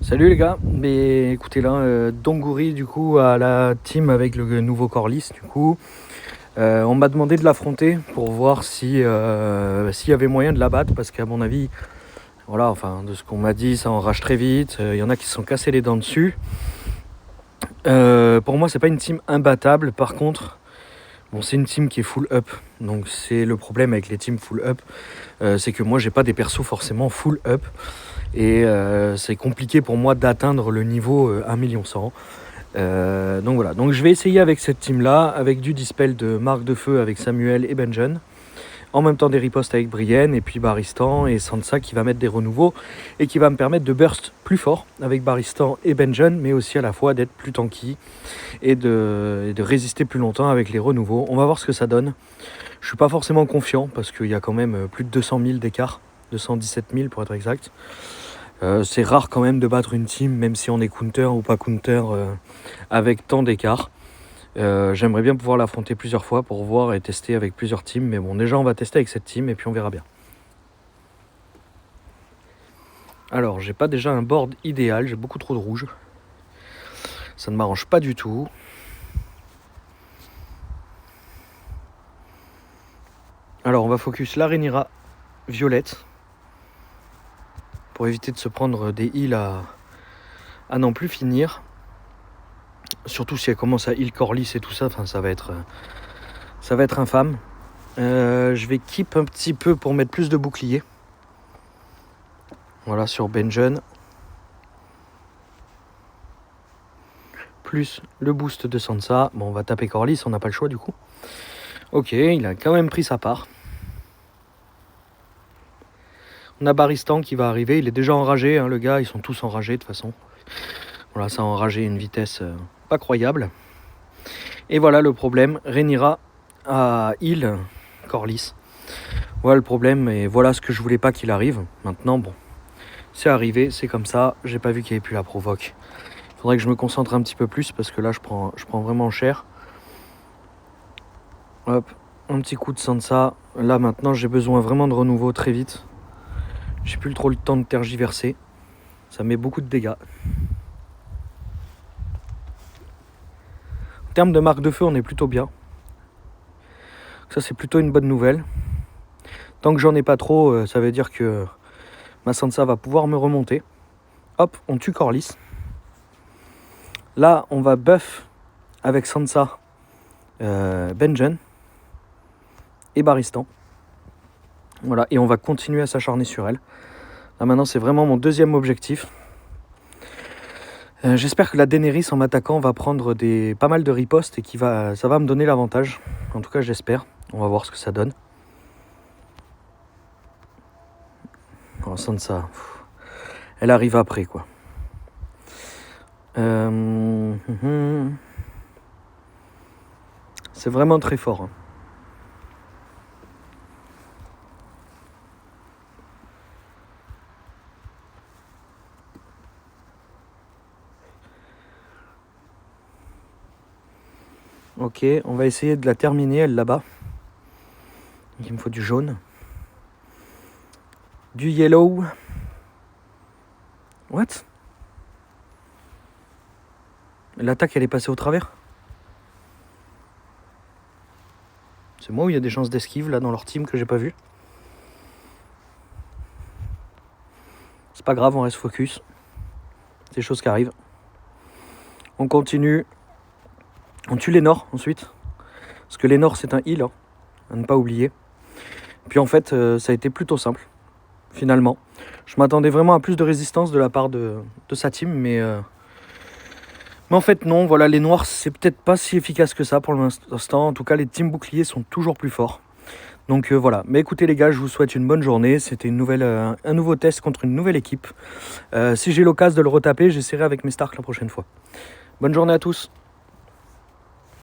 Salut les gars, mais écoutez là, Dongouri du coup à la team avec le nouveau Corlys du coup. On m'a demandé de l'affronter pour voir si s'il y avait moyen de l'abattre parce qu'à mon avis, voilà, enfin de ce qu'on m'a dit, ça enrage très vite. Il y en a qui se sont cassés les dents dessus. Pour moi, c'est pas une team imbattable. Par contre, bon, c'est une team qui est full up. Donc c'est le problème avec les teams full up, c'est que moi j'ai pas des persos forcément full up. Et c'est compliqué pour moi d'atteindre le niveau 1 million 100. Donc voilà, donc je vais essayer avec cette team là, avec du dispel de Marque de Feu avec Samuel et Benjen, en même temps des ripostes avec Brienne et puis Baristan et Sansa qui va mettre des renouveaux et qui va me permettre de burst plus fort avec Baristan et Benjen, mais aussi à la fois d'être plus tanky et de résister plus longtemps avec les renouveaux. On va voir ce que ça donne. Je suis pas forcément confiant parce qu'il y a quand même plus de 200 000 d'écart, 217 000 pour être exact. C'est rare quand même de battre une team, même si on est counter ou pas counter, avec tant d'écart. J'aimerais bien pouvoir l'affronter plusieurs fois pour voir et tester avec plusieurs teams. Mais bon, déjà on va tester avec cette team et puis on verra bien. Alors, j'ai pas déjà un board idéal, j'ai beaucoup trop de rouge. Ça ne m'arrange pas du tout. Alors, on va focus la Rhaenyra violette pour éviter de se prendre des heals à n'en plus finir. Surtout si elle commence à heal Corlys et tout ça, ça va être infâme. Je vais keep un petit peu pour mettre plus de boucliers. Voilà, sur Benjen. Plus le boost de Sansa. Bon, on va taper Corlys, on n'a pas le choix du coup. Ok, il a quand même pris sa part. On a Baristan qui va arriver, il est déjà enragé, hein, le gars, ils sont tous enragés de toute façon. Voilà, ça a enragé une vitesse pas croyable. Et voilà le problème, Rhaenyra a heal Corlys. Voilà le problème et voilà ce que je voulais pas qu'il arrive. Maintenant, bon, c'est arrivé, c'est comme ça, j'ai pas vu qu'il y avait plus la provoque. Il faudrait que je me concentre un petit peu plus parce que là je prends vraiment cher. Hop, un petit coup de Sansa. Là maintenant j'ai besoin vraiment de renouveau très vite. J'ai plus trop le temps de tergiverser. Ça met beaucoup de dégâts. En termes de marque de feu, on est plutôt bien. Ça c'est plutôt une bonne nouvelle. Tant que j'en ai pas trop, ça veut dire que ma Sansa va pouvoir me remonter. Hop, on tue Corlys. Là, on va buff avec Sansa, Benjen et Baristan. Voilà, et on va continuer à s'acharner sur elle. Là maintenant, c'est vraiment mon deuxième objectif. J'espère que la Daenerys en m'attaquant va prendre pas mal de ripostes et ça va me donner l'avantage. En tout cas, j'espère. On va voir ce que ça donne. Oh, Sansa, elle arrive après quoi. C'est vraiment très fort. Hein. Ok, on va essayer de la terminer, elle là-bas. Il me faut du jaune. Du yellow. What? L'attaque, elle est passée au travers? C'est moi ou il y a des chances d'esquive là dans leur team que j'ai pas vu? C'est pas grave, on reste focus. C'est des choses qui arrivent. On continue. On tue les Nords ensuite. Parce que les Nords c'est un heal, hein, à ne pas oublier. Puis en fait, ça a été plutôt simple, finalement. Je m'attendais vraiment à plus de résistance de la part de sa team, mais en fait non, voilà, les Noirs c'est peut-être pas si efficace que ça pour l'instant. En tout cas, les teams boucliers sont toujours plus forts. Donc voilà, mais écoutez les gars, je vous souhaite une bonne journée. C'était un nouveau test contre une nouvelle équipe. Si j'ai l'occasion de le retaper, j'essaierai avec mes Stark la prochaine fois. Bonne journée à tous.